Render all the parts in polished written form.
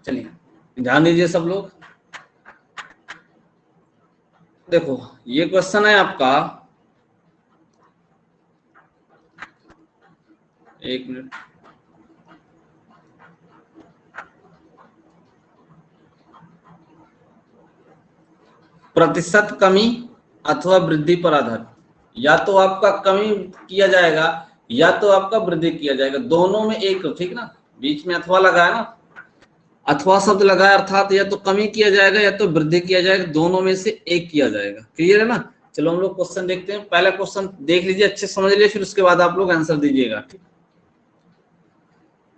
चलिए ध्यान दीजिए सब लोग। देखो ये क्वेश्चन है आपका, एक मिनट, प्रतिशत कमी अथवा वृद्धि पर आधारित। या तो आपका कमी किया जाएगा या तो आपका वृद्धि किया जाएगा, दोनों में एक, ठीक ना, बीच में अथवा लगा है ना, अथवा शब्द लगा है, अर्थात या तो कमी किया जाएगा या तो वृद्धि किया जाएगा, दोनों में से एक किया जाएगा। क्लियर है ना। चलो हम लोग क्वेश्चन देखते हैं। पहला क्वेश्चन देख लीजिए, अच्छे समझ लीजिए, फिर उसके बाद आप लोग आंसर दीजिएगा। ठीक,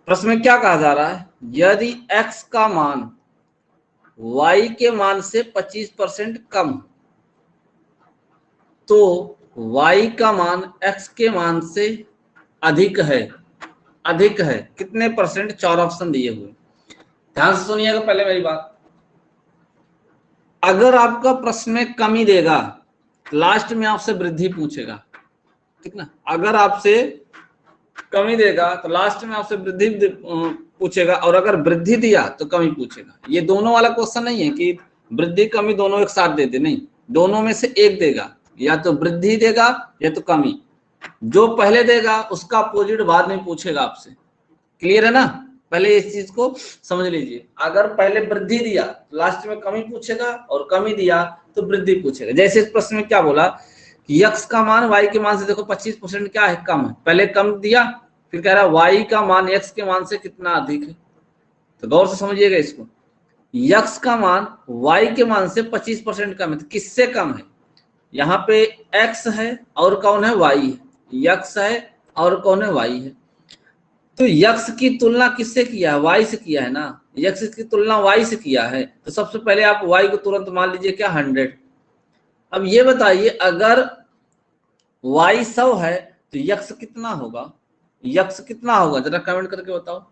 प्रश्न में क्या कहा जा रहा है, यदि x का मान y के मान से 25% कम तो y का मान x के मान से अधिक है। अधिक है कितने परसेंट, 4 ऑप्शन दिए हुए। ध्यान से सुनिएगा पहले मेरी बात। अगर आपका प्रश्न में कमी देगा, लास्ट में आपसे वृद्धि पूछेगा, ठीक ना। अगर आपसे कमी देगा तो लास्ट में आपसे वृद्धि पूछेगा, और अगर वृद्धि दिया तो कमी पूछेगा। ये दोनों वाला क्वेश्चन नहीं है कि वृद्धि कमी दोनों एक साथ दे दे, नहीं, दोनों में से एक देगा, या तो वृद्धि देगा या तो कमी। जो पहले देगा उसका अपोजिट बाद में पूछेगा आपसे। क्लियर है ना। पहले इस चीज को समझ लीजिए। अगर पहले वृद्धि दिया तो लास्ट में कमी पूछेगा, और कमी दिया तो वृद्धि पूछेगा। जैसे इस प्रश्न में क्या बोला कि x का मान y के मान से देखो 25% क्या है, कम है। पहले कम दिया, फिर कह रहा y का मान x के मान से कितना अधिक है। तो गौर से समझिएगा इसको। x का मान y के मान से 25% कम है, तो किससे कम है। यहाँ पे x है और कौन है, y है। x है और कौन है, y है। तो x की तुलना किससे किया है, y से किया है ना। x की तुलना y से किया है, तो सबसे पहले आप y को तुरंत मान लीजिए क्या, 100। अब ये बताइए अगर y 100 है तो x कितना होगा, x कितना होगा, जरा कमेंट करके बताओ।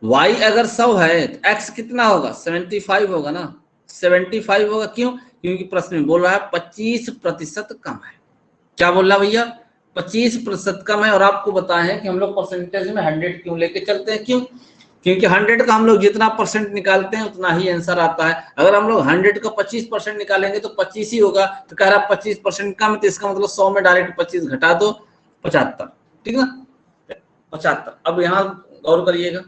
y अगर 100 है तो x कितना होगा, 75 होगा ना। 75 होगा, क्यों, क्योंकि प्रश्न में बोल रहा है 25% कम है। क्या बोल रहा भैया, 25% कम है। और आपको बताएं कि हम लोग परसेंटेज में 100 क्यों लेके चलते हैं, क्यों, क्योंकि 100 का हम लोग जितना परसेंट निकालते हैं उतना ही आंसर आता है। अगर हम लोग 100 का 25% निकालेंगे तो 25 ही होगा। तो कह रहा 25% कम, तो इसका मतलब 100 में डायरेक्ट 25 घटा दो, 75, ठीक ना, 75। अब यहाँ गौर करिएगा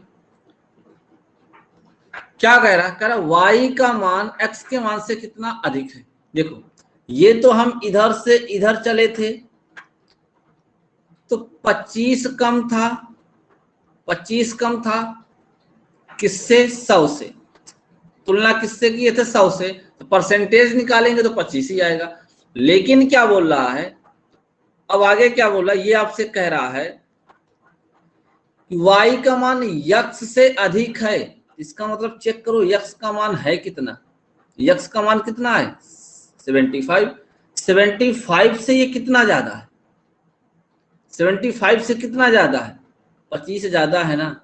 क्या कह रहा है, कह रहा y का मान x के मान से कितना अधिक है। देखो ये तो हम इधर से इधर चले थे तो 25 कम था, 25 कम था किससे, 100 से। तुलना किससे किए थे, 100 से। तो परसेंटेज निकालेंगे तो 25 ही आएगा। लेकिन क्या बोल रहा है, अब आगे क्या बोल रहा है, ये आपसे कह रहा है कि y का मान x से अधिक है। इसका मतलब चेक करो x का मान है कितना, x का मान कितना है, 75। 75 से ये कितना ज्यादा है, 75 से कितना ज्यादा है, 25 ज्यादा है ना,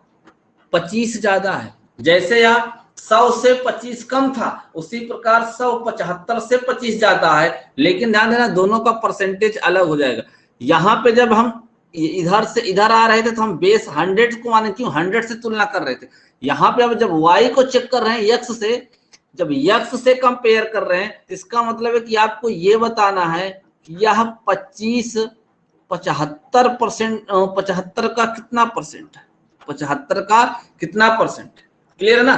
25 ज्यादा है। जैसे यहाँ 100 से 25 कम था, उसी प्रकार 100 75 से 25 ज्यादा है। लेकिन ध्यान देना दोनों का परसेंटेज अलग हो जाएगा। यहाँ पे जब हम इधर से इधर आ रहे थे तो हम बेस 100 को माने, क्यों, 100 से तुलना कर रहे थे। यहाँ पे अब जब y को चेक कर रहे हैं x से, जब x से कंपेयर कर रहे हैं, इसका मतलब है कि आपको ये बताना है कि यह 25 75%, 75 का कितना परसेंट है, 75 का कितना परसेंट। क्लियर है ना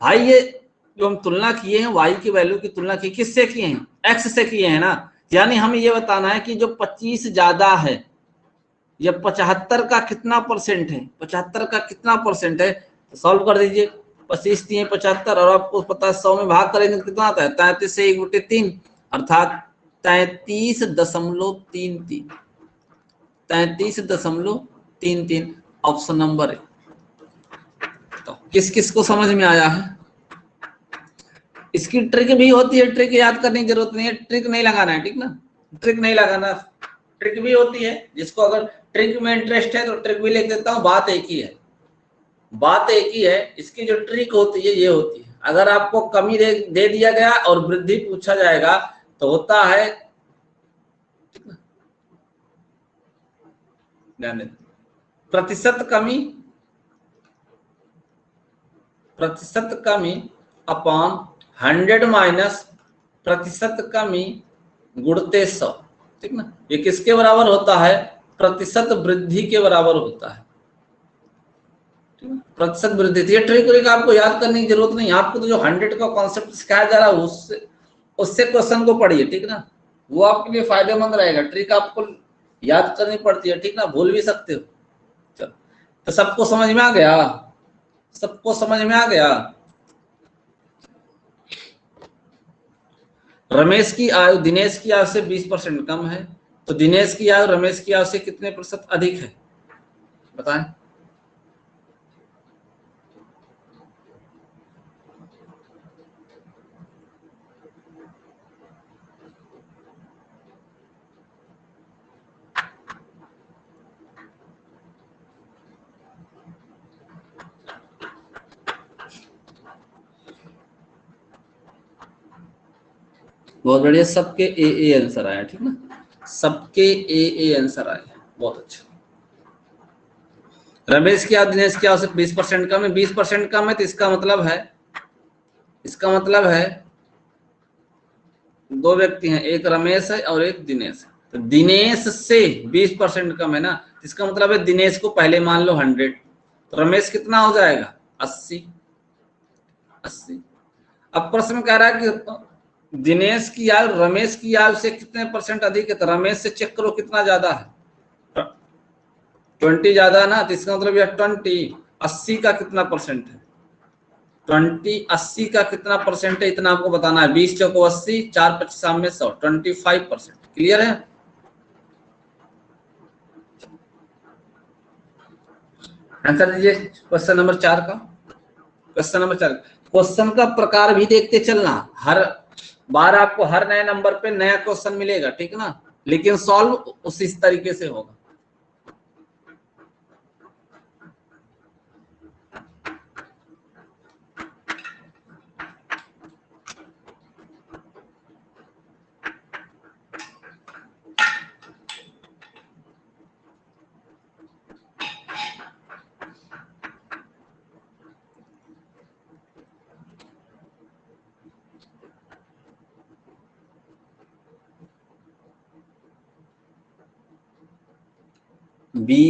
भाई। ये जो हम तुलना किए हैं y की वैल्यू की तुलना की किससे किए हैं, x से किए हैं ना। यानी हमें ये बताना है कि जो 25 ज्यादा है या 75 का कितना परसेंट है, 75 का कितना परसेंट है। तो सॉल्व कर दीजिए, 25 दिए 75, और आपको पता है 100 में भाग करेंगे तो कितना आता है, 33 से 1/3, अर्थात 33.33, 33.33 ऑप्शन नंबर है। तो किस किस को समझ में आया है। इसकी ट्रिक भी होती है, ट्रिक याद करने की जरूरत नहीं है, ट्रिक नहीं लगाना है, ठीक ना, ट्रिक नहीं लगाना। ट्रिक भी होती है, जिसको अगर ट्रिक में इंटरेस्ट है तो ट्रिक भी लिख देता हूँ। बात एक ही है, बात एक ही है। इसकी जो ट्रिक होती है ये होती है, अगर आपको कमी दे दिया गया और वृद्धि पूछा जाएगा तो होता है, ध्यान देना, प्रतिशत कमी प्रतिशत कमी अपॉन 100 माइनस प्रतिशत कमी गुणते 100, ठीक ना। ये किसके बराबर होता है? प्रतिशत वृद्धि के बराबर होता है, ठीक है। प्रतिशत वृद्धि, ये ट्रिक आपको याद करने की जरूरत नहीं, आपको तो जो 100 का कॉन्सेप्ट सिखाया जा रहा है उससे क्वेश्चन को पढ़िए, ठीक ना। वो आपके लिए फायदेमंद रहेगा। ट्रिक आपको याद करनी पड़ती है, ठीक ना, भूल भी सकते हो। चलो, तो सबको समझ में आ गया? सबको समझ में आ गया? रमेश की आयु दिनेश की आयु से 20% कम है, तो दिनेश की आयु रमेश की आयु से कितने प्रतिशत अधिक है? बताएं। बहुत बढ़िया, सबके ए आंसर आया, ठीक ना, सबके ए आंसर आया, बहुत अच्छा। रमेश की आयु दिनेश की आयु से 20% कम है, 20% कम है, तो इसका मतलब है दो व्यक्ति हैं, एक रमेश है और एक दिनेश है, तो दिनेश से 20% कम है ना, इसका मतलब है दिनेश को पहले मान लो 100, तो रमेश कितना हो जाएगा? 80। अब प्रश्न कह रहा है कि दिनेश की आयु रमेश की आयु से कितने % अधिक है, तो रमेश से चेक करो कितना ज्यादा है, 20 ज्यादा ना, तो इसका मतलब यह 20 80 का कितना % है? 20 80 का कितना % है, इतना आपको बताना है। 20 चौको 80, 4 25 में 100, 25%। क्लियर है? आंसर दीजिए क्वेश्चन नंबर 4 का। क्वेश्चन नंबर 4, क्वेश्चन का प्रकार भी देखते चलना, हर बार आपको हर नए नंबर पे नया क्वेश्चन मिलेगा, ठीक ना, लेकिन सॉल्व उसी तरीके से होगा। बी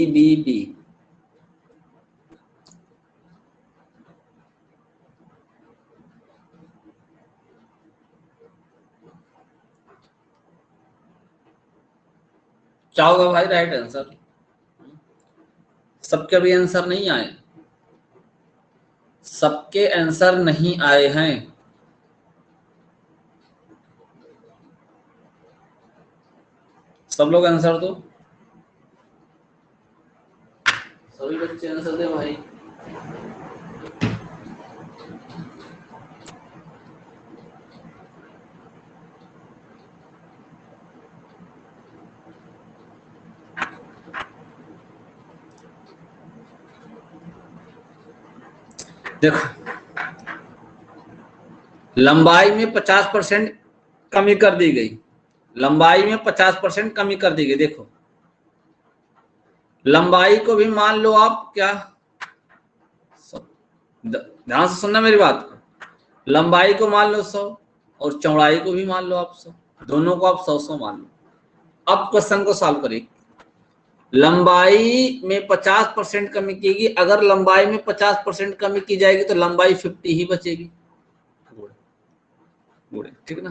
क्या होगा भाई राइट आंसर? सबके भी आंसर नहीं आए, सबके आंसर नहीं आए हैं। सब लोग आंसर दो, सभी बच्चे आंसर दे भाई। देखो, लंबाई में 50% कमी कर दी गई, लंबाई में 50% कमी कर दी गई। देखो, लंबाई को भी मान लो आप क्या, ध्यान से सुनना मेरी बात को, लंबाई को मान लो 100 और चौड़ाई को भी मान लो आप 100, दोनों को आप 100 मान लो। अब क्वेश्चन को सॉल्व करिए। लंबाई में 50% कमी कीगी, अगर लंबाई में 50% कमी की जाएगी तो लंबाई 50 ही बचेगी, ठीक ना।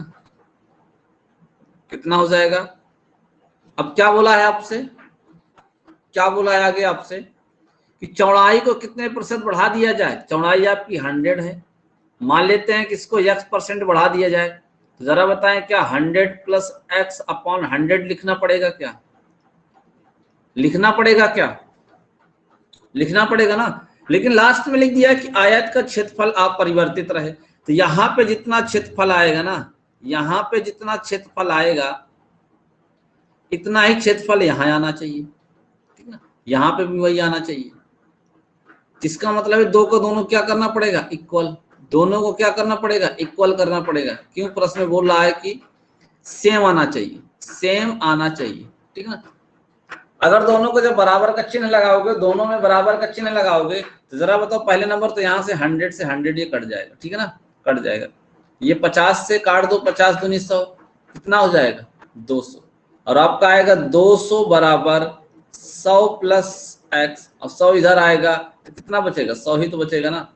कितना हो जाएगा? अब क्या बोला है आपसे, क्या बोला है आगे आपसे कि चौड़ाई को कितने % बढ़ा दिया जाए। चौड़ाई आपकी 100 है, मान लेते हैं कि इसको x% बढ़ा दिया जाए, तो जरा बताएं क्या 100 + x/100 लिखना पड़ेगा क्या? लिखना पड़ेगा क्या? लिखना पड़ेगा ना। लेकिन लास्ट में लिख दिया कि आयत का क्षेत्रफल अपरिवर्तित रहे, तो यहाँ पे जितना क्षेत्रफल आएगा ना, यहाँ पे जितना क्षेत्रफल आएगा इतना ही क्षेत्रफल यहाँ आना चाहिए, ठीक ना, यहाँ पे भी वही आना चाहिए। जिसका मतलब है दो को दोनों क्या करना पड़ेगा? इक्वल। दोनों को क्या करना पड़ेगा? इक्वल करना पड़ेगा। क्यों? प्रश्न में बोल रहा है कि सेम आना चाहिए, सेम आना चाहिए, ठीक ना। अगर दोनों को जब बराबर का चिन्ह लगाओगे, दोनों में बराबर का चिन्ह लगाओगे, तो जरा बताओ पहले नंबर तो यहाँ से 100 ये कट जाएगा, ठीक है ना, कट जाएगा। ये 50 से काट दो, 50 दूनी 100, कितना हो जाएगा 200, और आपका आएगा 200 बराबर 100 प्लस x, अब 100 इधर आएगा तो कितना बचेगा, 100 ही तो बचेगा ना।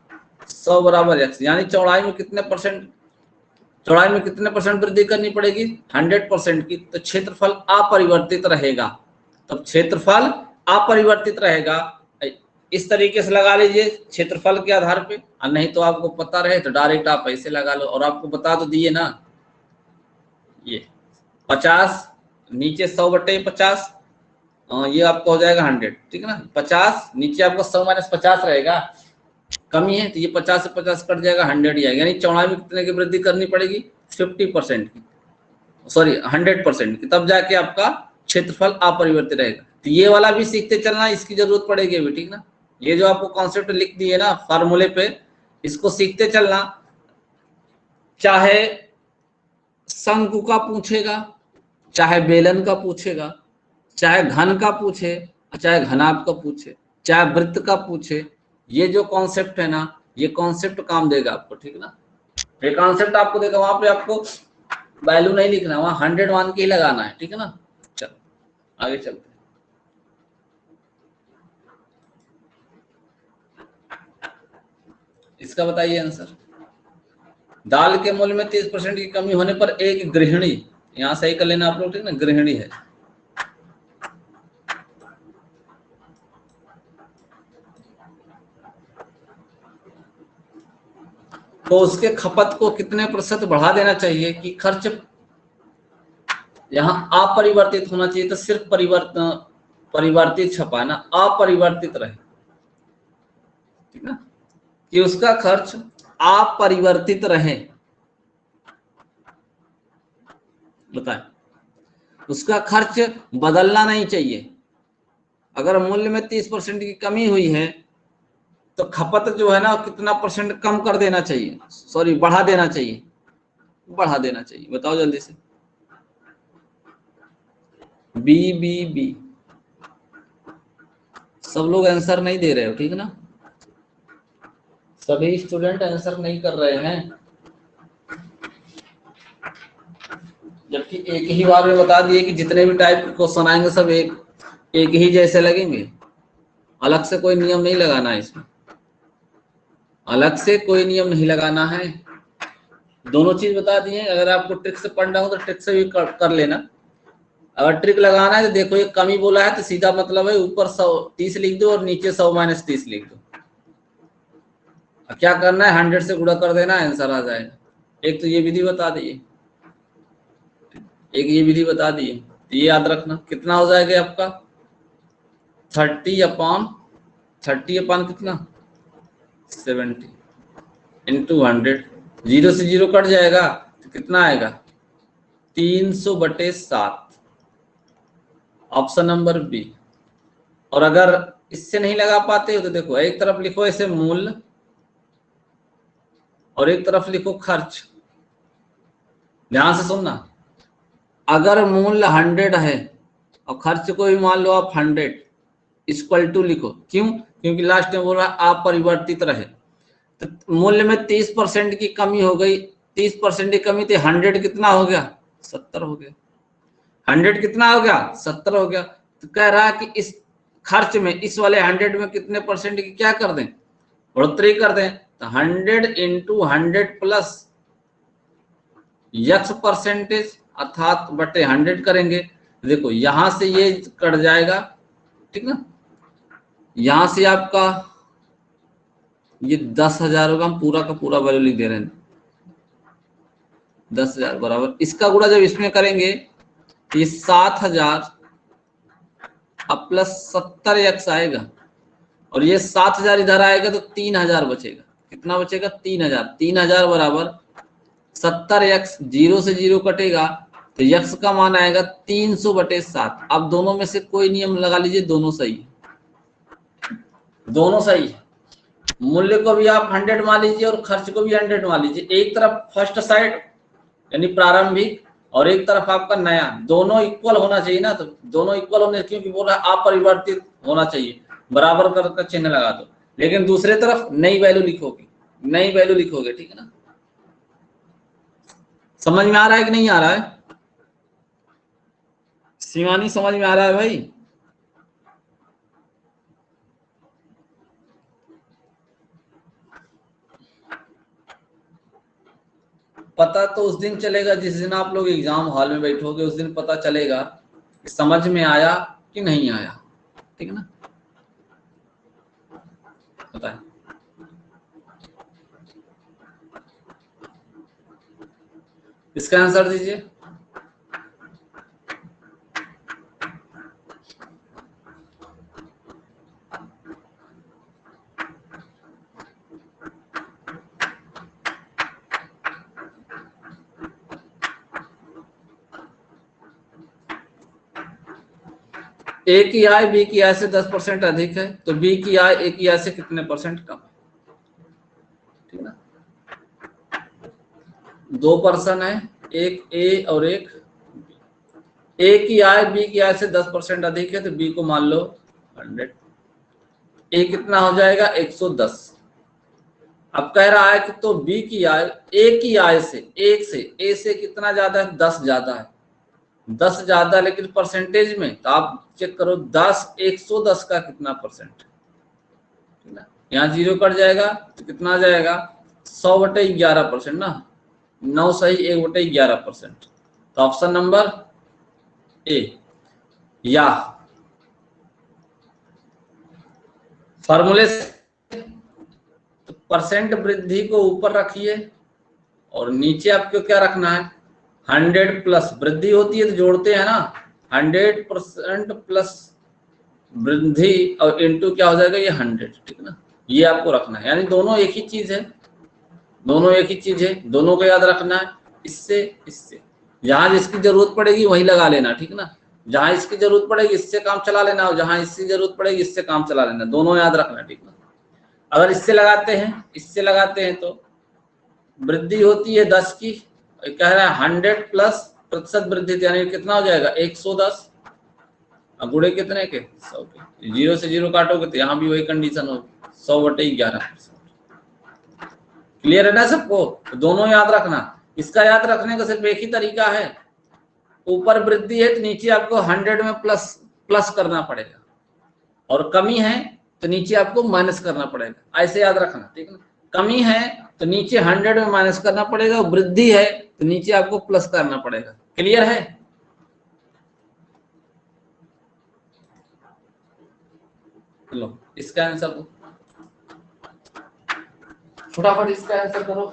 100 बराबर x, यानी चौड़ाई में कितने परसेंट, चौड़ाई में कितने परसेंट वृद्धि करनी पड़ेगी, 100% की। तो क्षेत्रफल अपरिवर्तित रहेगा, तब क्षेत्रफल अपरिवर्तित रहेगा। इस तरीके से लगा लीजिए क्षेत्रफल के आधार पे, और नहीं तो आपको पता रहे तो डायरेक्ट आप ऐसे लगा लो। और आपको बता तो दिए ना, ये 50 नीचे 100/50, ये आपको हो जाएगा 100, ठीक है ना। 50 नीचे आपको 100 - 50 रहेगा, कमी है तो ये 50 से 50 कट जाएगा, 100 ही आएगा। यानी चौड़ाई में कितने की वृद्धि करनी पड़ेगी, 50% की, सॉरी 100% की, तब जाके आपका क्षेत्रफल अपरिवर्तित रहेगा। तो ये वाला भी सीखते चलना, इसकी जरूरत पड़ेगी अभी, ठीक ना। ये जो आपको कॉन्सेप्ट लिख दिए ना फार्मूले पे, इसको सीखते चलना। चाहे शंकु का पूछेगा, चाहे बेलन का पूछेगा, चाहे घन का पूछे, चाहे घनाभ का पूछे, चाहे वृत्त का पूछे, ये जो कॉन्सेप्ट है ना, ये कॉन्सेप्ट काम देगा आपको, ठीक ना। ये कॉन्सेप्ट आपको देगा, वहां पे आपको वैल्यू नहीं लिखना, वहां 100 मान के ही लगाना है, ठीक है ना। चलो आगे चलते हैं। इसका बताइए आंसर। दाल के मूल्य में 30% की कमी होने पर एक गृहिणी, यहां सही कर लेना आप लोग, ठीक ना, गृहिणी है, तो उसके खपत को कितने प्रतिशत बढ़ा देना चाहिए कि खर्च यहाँ अपरिवर्तित होना चाहिए, तो सिर्फ परिवर्तित छपा है ना, अपरिवर्तित रहे, ठीक ना, कि उसका खर्च अपरिवर्तित रहे। बताए उसका खर्च बदलना नहीं चाहिए। अगर मूल्य में 30% की कमी हुई है तो खपत जो है ना कितना परसेंट कम कर देना चाहिए, सॉरी बढ़ा देना चाहिए, बढ़ा देना चाहिए। बताओ जल्दी से। बी बी बी, सब लोग आंसर नहीं दे रहे हो, ठीक है ना, सभी स्टूडेंट आंसर नहीं कर रहे हैं, जबकि एक ही बार में बता दिए कि जितने भी टाइप के क्वेश्चन आएंगे सब एक ही जैसे लगेंगे, अलग से कोई नियम नहीं लगाना है इसमें, अलग से कोई नियम नहीं लगाना है, दोनों चीज बता दिए। अगर आपको ट्रिक से पढ़ना हो तो ट्रिक से भी कर लेना। अगर ट्रिक लगाना है तो देखो ये कमी बोला है तो सीधा मतलब है ऊपर 130 लिख दो और नीचे 100 - 30 लिख दो। क्या करना है, 100 से गुणा कर देना, आंसर आ जाएगा। एक तो ये विधि बता दी, एक ये विधि बता दी, ये याद रखना। कितना हो जाएगा आपका 30/30 कितना 70 इंटू 100, 0 से 0 कट जाएगा तो कितना आएगा 300/7, ऑप्शन नंबर बी। और अगर इससे नहीं लगा पाते हो तो देखो एक तरफ लिखो ऐसे मूल्य और एक तरफ लिखो खर्च। ध्यान से सुनना, अगर मूल्य 100 है और खर्च को भी मान लो आप 100 इक्वल टू लिखो, क्यों, क्योंकि लास्ट में बोल रहा है अपरिवर्तित रहे। तो मूल्य में 30% की कमी हो गई, 30% की कमी थी, 100 कितना हो गया 70 हो गया, 100 कितना हो गया 70 हो गया। तो कह रहा है कि इस खर्च में इस वाले 100 में कितने परसेंट की क्या कर दें, बढ़ोतरी कर दें। तो 100 इंटू 100 प्लस यक्स परसेंटेज अर्थात बटे 100 करेंगे। देखो यहां से ये कट जाएगा, ठीक ना, यहां से आपका ये 10,000 होगा, हम पूरा का पूरा वैल्यू लिख दे रहे हैं 10,000 बराबर, इसका गुणा जब इसमें करेंगे तो ये 7,000 अब प्लस 70x आएगा, और ये 7,000 इधर आएगा तो 3,000 बचेगा। कितना बचेगा 3,000, 3,000 बराबर 70x, 0 से 0 कटेगा तो x का मान आएगा 300/7। अब दोनों में से कोई नियम लगा लीजिए, दोनों सही है, दोनों सही है। मूल्य को भी आप 100 मान लीजिए और खर्च को भी 100 मान लीजिए। एक तरफ फर्स्ट साइड यानी प्रारंभिक और एक तरफ आपका नया, दोनों इक्वल होना चाहिए ना, तो दोनों इक्वल होने, क्योंकि बोल रहा है अपरिवर्तित होना चाहिए, बराबर कर चिन्ह लगा दो। लेकिन दूसरे तरफ नई वैल्यू लिखोगे, नई वैल्यू लिखोगे, ठीक है ना। समझ में आ रहा है कि नहीं आ रहा है? शिवानी समझ में आ रहा है भाई? पता तो उस दिन चलेगा जिस दिन आप लोग एग्जाम हॉल में बैठोगे, उस दिन पता चलेगा कि समझ में आया कि नहीं आया, ठीक है ना। बताए इसका आंसर दीजिए। ए की आय बी की आय से 10% अधिक है, तो बी की आय ए की आय से कितने परसेंट कम है, ठीक है ना। 2 पर्सन है, एक ए और एक बी। ए की आय बी की आय से 10% अधिक है, तो बी को मान लो 100। ए कितना हो जाएगा 110। अब कह रहा है कि तो बी की आय ए की आय से, एक से ए से कितना ज्यादा है, 10 ज्यादा है, 10 ज्यादा, लेकिन परसेंटेज में तो आप चेक करो 10 110 का कितना परसेंट, ठीक ना। यहाँ 0 कट जाएगा तो कितना आ जाएगा 100/11% ना, 9 सही 1/11%। तो ऑप्शन नंबर ए। या फॉर्मूले से परसेंट वृद्धि को ऊपर रखिए और नीचे आपको क्या रखना है, 100 प्लस वृद्धि होती है तो जोड़ते हैं ना, 100% प्लस वृद्धि और इनटू क्या हो जाएगा ये 100, ठीक है ना। ये आपको रखना है, यानी दोनों एक ही चीज है, दोनों एक ही चीज है, दोनों को याद रखना है। इससे इससे जहां जिसकी जरूरत पड़ेगी वही लगा लेना, ठीक है ना। जहां इसकी जरूरत पड़ेगी इससे काम चला लेना, और जहां इसकी जरूरत पड़ेगी इससे काम चला लेना, दोनों याद रखना, ठीक है ना। अगर इससे लगाते हैं, इससे लगाते हैं तो वृद्धि होती है 10 की, कह रहा है 100 प्लस प्रतिशत वृद्धि, यानी कितना हो जाएगा 110, गुणे कितने के 100 के, 0 से 0 काटोगे तो यहाँ भी वही कंडीशन होगी 100/11%। क्लियर है ना सबको? तो दोनों याद रखना। इसका याद रखने का सिर्फ एक ही तरीका है, ऊपर वृद्धि है तो नीचे आपको 100 में प्लस प्लस करना पड़ेगा, और कमी है तो नीचे आपको माइनस करना पड़ेगा, ऐसे याद रखना, ठीक है ना। कमी है तो नीचे 100 में माइनस करना पड़ेगा, वृद्धि है तो नीचे आपको प्लस करना पड़ेगा। क्लियर है? लो इसका आंसर दो, फटाफट इसका आंसर करो।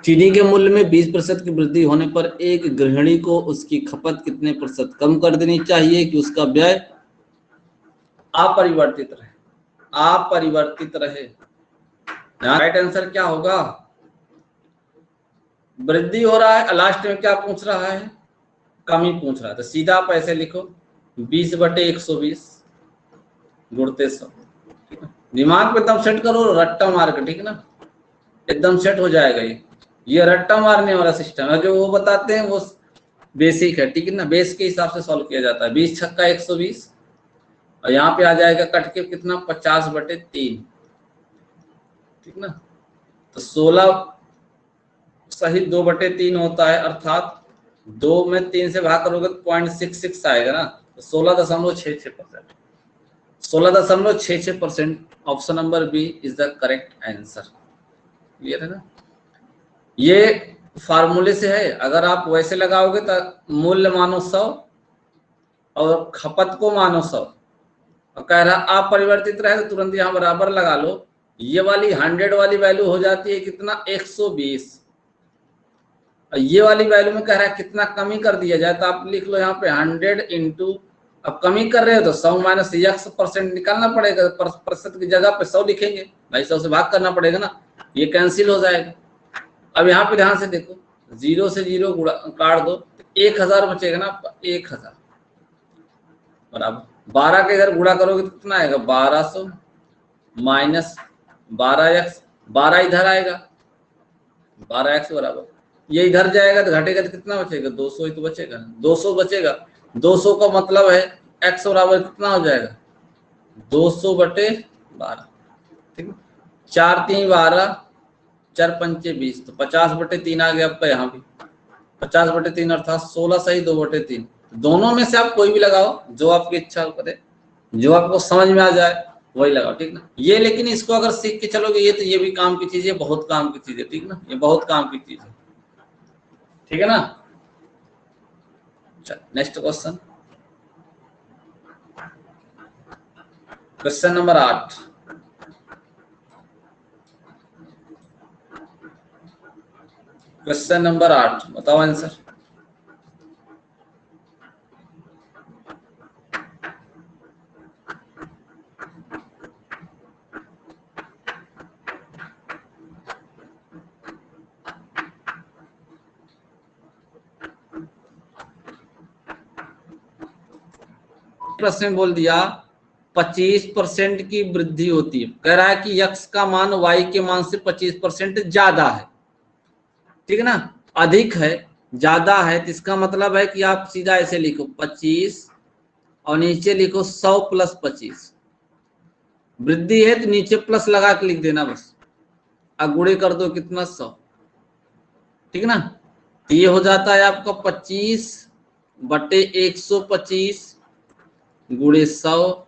चीनी के मूल्य में 20% की वृद्धि होने पर एक गृहिणी को उसकी खपत कितने प्रतिशत कम कर देनी चाहिए कि उसका व्यय अपरिवर्तित रहे, अपरिवर्तित रहे। राइट आंसर क्या होगा, वृद्धि हो रहा है, लास्ट में क्या पूछ रहा है, कमी पूछ रहा है, तो सीधा आप ऐसे लिखो 20/120 गुणते 100। दिमाग पे एकदम सेट करो, रट्टा मार के, ठीक है ना, एकदम सेट हो जाएगा। ये रट्टा मारने वाला सिस्टम है, जो वो बताते हैं वो बेसिक है, ठीक है ना, बेस के हिसाब से सॉल्व किया जाता है। 20 छक्का 120, और यहाँ पे आ जाएगा कट के कितना 50/3, ठीक ना। तो 16 सही 2/3 होता है, अर्थात 2 में 3 से भाग करोगे तो 0.66 आएगा ना, तो 16.66%, 16.66%। Option number B is the correct answer. Clear है ना? ये फार्मूले से है, अगर आप वैसे लगाओगे तो मूल्य मानो 100 और खपत को मानो 100, और कह रहा अपरिवर्तित रहे तो तुरंत यहां बराबर लगा लो। ये वाली 100 वाली वैल्यू हो जाती है कितना 120, और ये वाली वैल्यू में कह रहा है कितना कमी कर दिया जाए, तो आप लिख लो यहाँ पे 100 इंटू, अब कमी कर रहे हो तो 100 माइनस x% निकालना पड़ेगा, प्रतिशत की जगह पे 100 लिखेंगे भाई, 100 से भाग करना पड़ेगा ना, ये कैंसिल हो जाएगा। अब यहाँ पे ध्यान से देखो, 0 से 0 काट दो तो 1000 बचेगा ना, 1000 बराबर 12 के इधर गुणा करोगे तो कितना आएगा, 1200 माइनस 12x, 12 इधर आएगा, 12x बराबर ये इधर जाएगा तो घटेगा तो कितना बचेगा, 200 ही तो बचेगा, 200 बचेगा। 200 का मतलब है x बराबर कितना हो जाएगा, 200/12, ठीक है। 4 3 12, 4 5 20, तो 50/3 आ गया आपका, यहाँ भी 50/3 अर्थात 16 सही 2/3। दोनों में से आप कोई भी लगाओ जो आपकी इच्छा करे, जो आपको समझ में आ जाए वही लगाओ, ठीक ना। ये लेकिन इसको अगर सीख के चलोगे ये तो ये भी काम की चीज है, बहुत काम की चीज है, ठीक ना, ये बहुत काम की चीज है, ठीक है ना। चल next question, question number 8। Question number 8 बताओ आंसर। प्रश्न में बोल दिया 25% की वृद्धि होती है, कह रहा है कि x का मान y के मान से 25% ज्यादा है, ठीक है ना, अधिक है, ज्यादा है, तो इसका मतलब है कि आप सीधा ऐसे लिखो 25 और नीचे लिखो 100 + 25, वृद्धि है तो नीचे प्लस लगा के लिख देना बस, अब गुणे कर दो कितना 100, ठीक है ना। तो ये हो जाता है आपका 25/125 गुणे 100,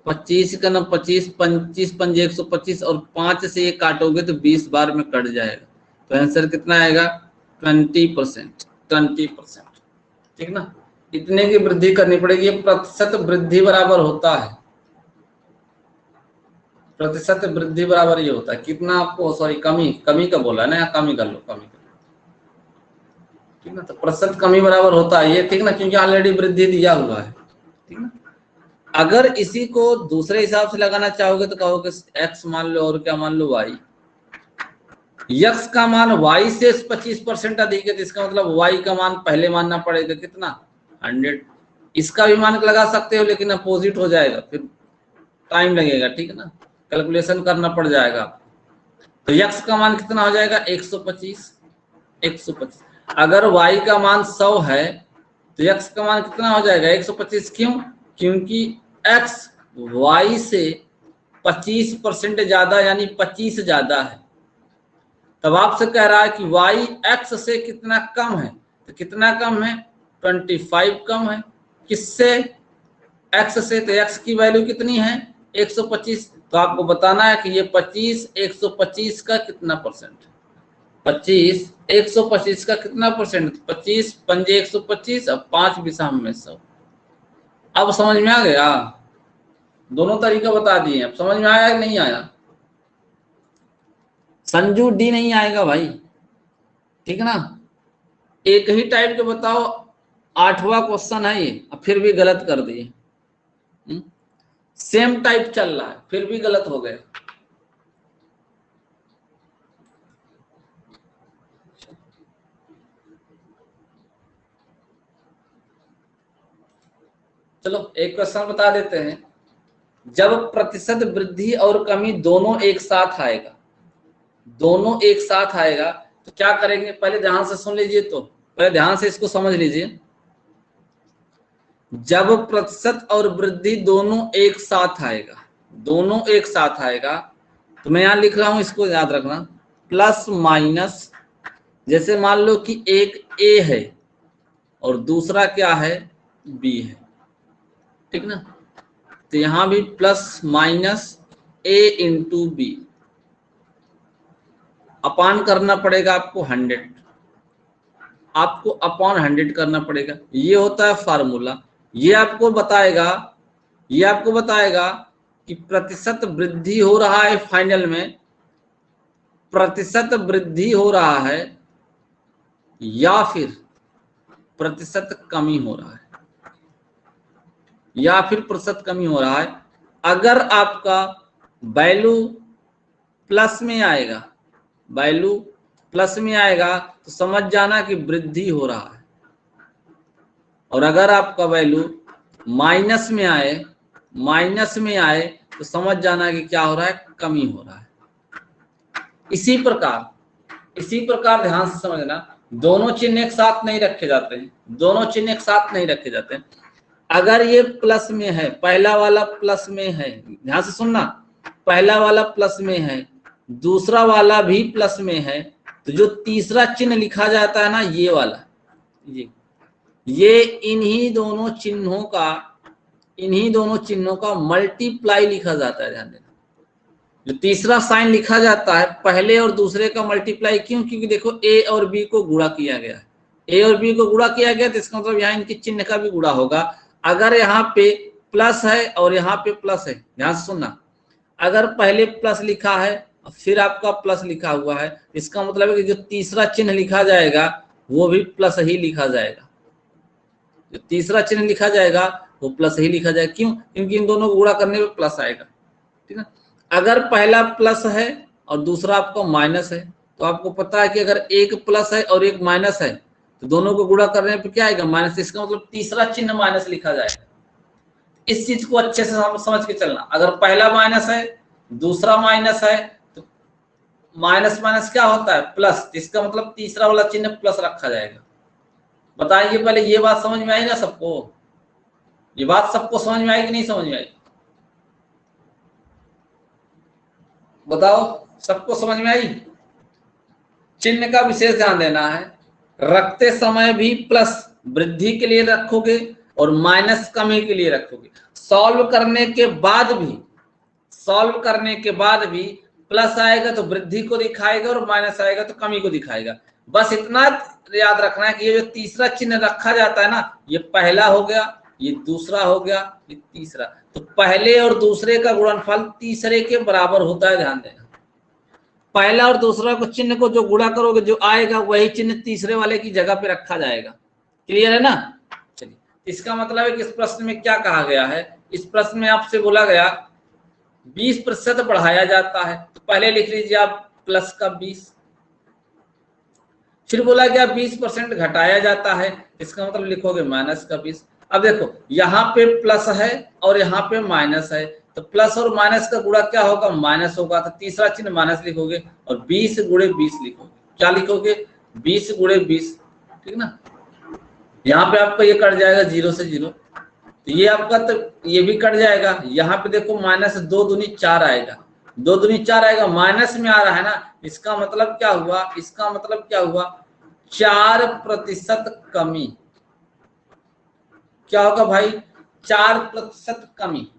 25 का ना 25, 25 पंजे 125 और 5 से ये काटोगे तो 20 बार में कट जाएगा, तो आंसर कितना आएगा 20%, 20%, ठीक ना। इतने की वृद्धि करनी पड़ेगी, ये प्रतिशत वृद्धि बराबर होता है, प्रतिशत वृद्धि बराबर ये होता है कितना आपको, सॉरी कमी, कमी का बोला ना, कमी कर लो, कमी कर लो, ठीक ना। तो प्रतिशत कमी बराबर होता है ये, ठीक ना, क्योंकि ऑलरेडी वृद्धि दिया हुआ है, ठीक ना। अगर इसी को दूसरे हिसाब से लगाना चाहोगे तो कहोगे x मान लो और क्या मान लो y, x का मान y से 25% अधिक है, तो इसका मतलब y का मान पहले मानना पड़ेगा कितना 100, इसका भी मान लगा सकते हो लेकिन अपोजिट हो जाएगा, फिर टाइम लगेगा, ठीक है ना, कैलकुलेशन करना पड़ जाएगा। तो x का मान कितना हो जाएगा 125, 125। अगर y का मान 100 है तो x का मान कितना हो जाएगा 125, क्यों, क्योंकि x y से 25% ज्यादा यानी 25 ज्यादा है। तब आपसे कह रहा है कि y x से कितना कम है, तो कितना कम है 25 कम है, किससे, x से, तो x की वैल्यू कितनी है 125, तो आपको बताना है कि ये 25 125 का कितना परसेंट, 25 125 का कितना परसेंट, 25 पंजे 125 और 5 विषम में 100। अब समझ में आ गया, दोनों तरीका बता दिए, अब समझ में आया कि नहीं आया। संजू डी नहीं आएगा भाई, ठीक है ना, एक ही टाइप के बताओ, 8वां क्वेश्चन है ये, अब फिर भी गलत कर दिए, सेम टाइप चल रहा है फिर भी गलत हो गए। चलो एक क्वेश्चन बता देते हैं, जब प्रतिशत वृद्धि और कमी दोनों एक साथ आएगा, दोनों एक साथ आएगा तो क्या करेंगे, पहले ध्यान से सुन लीजिए, तो पहले ध्यान से इसको समझ लीजिए। जब प्रतिशत और वृद्धि दोनों एक साथ आएगा, दोनों एक साथ आएगा, तो मैं यहां लिख रहा हूं, इसको याद रखना, प्लस माइनस, जैसे मान लो कि एक ए है और दूसरा क्या है बी है, ठीक ना, तो यहां भी प्लस माइनस ए इंटू बी, अपान करना पड़ेगा आपको 100, आपको अपॉन 100 करना पड़ेगा, ये होता है फार्मूला। ये आपको बताएगा, ये आपको बताएगा कि प्रतिशत वृद्धि हो रहा है, फाइनल में प्रतिशत वृद्धि हो रहा है या फिर प्रतिशत कमी हो रहा है, या फिर प्रतिशत कमी हो रहा है। अगर आपका वैल्यू प्लस में आएगा, वैल्यू प्लस में आएगा तो समझ जाना कि वृद्धि हो रहा है, और अगर आपका वैल्यू माइनस में आए तो समझ जाना कि क्या हो रहा है, कमी हो रहा है। इसी प्रकार ध्यान से समझना, दोनों चिन्ह एक साथ नहीं रखे जाते हैं, अगर ये प्लस में है, पहला वाला प्लस में है, ध्यान से सुनना, पहला वाला प्लस में है, दूसरा वाला भी प्लस में है, तो जो तीसरा चिन्ह लिखा जाता है ना, ये वाला, ये इन्हीं दोनों चिन्हों का मल्टीप्लाई लिखा जाता है। ध्यान देना, जो तीसरा साइन लिखा जाता है पहले और दूसरे का मल्टीप्लाई, क्यों? क्योंकि देखो ए और बी को गुणा किया गया है, तो इसका मतलब यहाँ इनके चिन्ह का भी गुणा होगा। अगर यहाँ पे प्लस है और यहाँ पे प्लस है, ध्यान से सुनना, अगर पहले प्लस लिखा है फिर आपका प्लस लिखा हुआ है, इसका मतलब है कि जो तीसरा चिन्ह लिखा जाएगा वो भी प्लस ही लिखा जाएगा, जो तीसरा चिन्ह लिखा जाएगा वो प्लस ही लिखा जाएगा। क्यों? क्योंकि इन दोनों को गुणा करने पे प्लस आएगा, ठीक है। अगर पहला प्लस है और दूसरा आपका माइनस है, तो आपको पता है कि अगर एक प्लस है और एक माइनस है तो दोनों को गुणा करने पे क्या आएगा, माइनस। इसका मतलब तीसरा चिन्ह माइनस लिखा जाएगा। इस चीज को अच्छे से समझ के चलना, अगर पहला माइनस है दूसरा माइनस है तो माइनस माइनस क्या होता है, प्लस। इसका मतलब तीसरा वाला चिन्ह प्लस रखा जाएगा। बताइए पहले, ये बात समझ में आई ना सबको? ये बात सबको समझ में आई कि नहीं समझ में आई? बताओ, सबको समझ में आई? चिन्ह का विशेष ध्यान देना है, रखते समय भी प्लस वृद्धि के लिए रखोगे और माइनस कमी के लिए रखोगे। सॉल्व करने के बाद भी प्लस आएगा तो वृद्धि को दिखाएगा और माइनस आएगा तो कमी को दिखाएगा। बस इतना याद रखना है कि ये जो तीसरा चिन्ह रखा जाता है ना, ये पहला हो गया, ये दूसरा हो गया, ये तीसरा, तो पहले और दूसरे का गुणनफल तीसरे के बराबर होता है। ध्यान देना, पहला और दूसरा को चिन्ह को जो गुणा करोगे जो आएगा वही चिन्ह तीसरे वाले की जगह पे रखा जाएगा। क्लियर है ना? चलिए, इसका मतलब है कि इस प्रश्न में क्या कहा गया है, इस प्रश्न में आपसे बोला गया 20% बढ़ाया जाता है, तो पहले लिख लीजिए आप प्लस का 20। फिर बोला गया 20% घटाया जाता है, इसका मतलब लिखोगे माइनस का 20। अब देखो, यहाँ पे प्लस है और यहाँ पे माइनस है, तो प्लस और माइनस का गुणा क्या होगा, माइनस होगा, तो तीसरा चिन्ह माइनस लिखोगे और 20 गुणे 20 लिखोगे। क्या लिखोगे, 20 गुणे 20, ठीक ना। यहाँ पे आपका ये कट जाएगा 0 से 0, तो ये आपका, तो ये भी कट जाएगा। यहाँ पे देखो माइनस 2 दूनी 4 आएगा, 2 दूनी 4 आएगा, माइनस में आ रहा है ना, इसका मतलब क्या हुआ, 4% कमी। क्या होगा भाई, 4% कमी।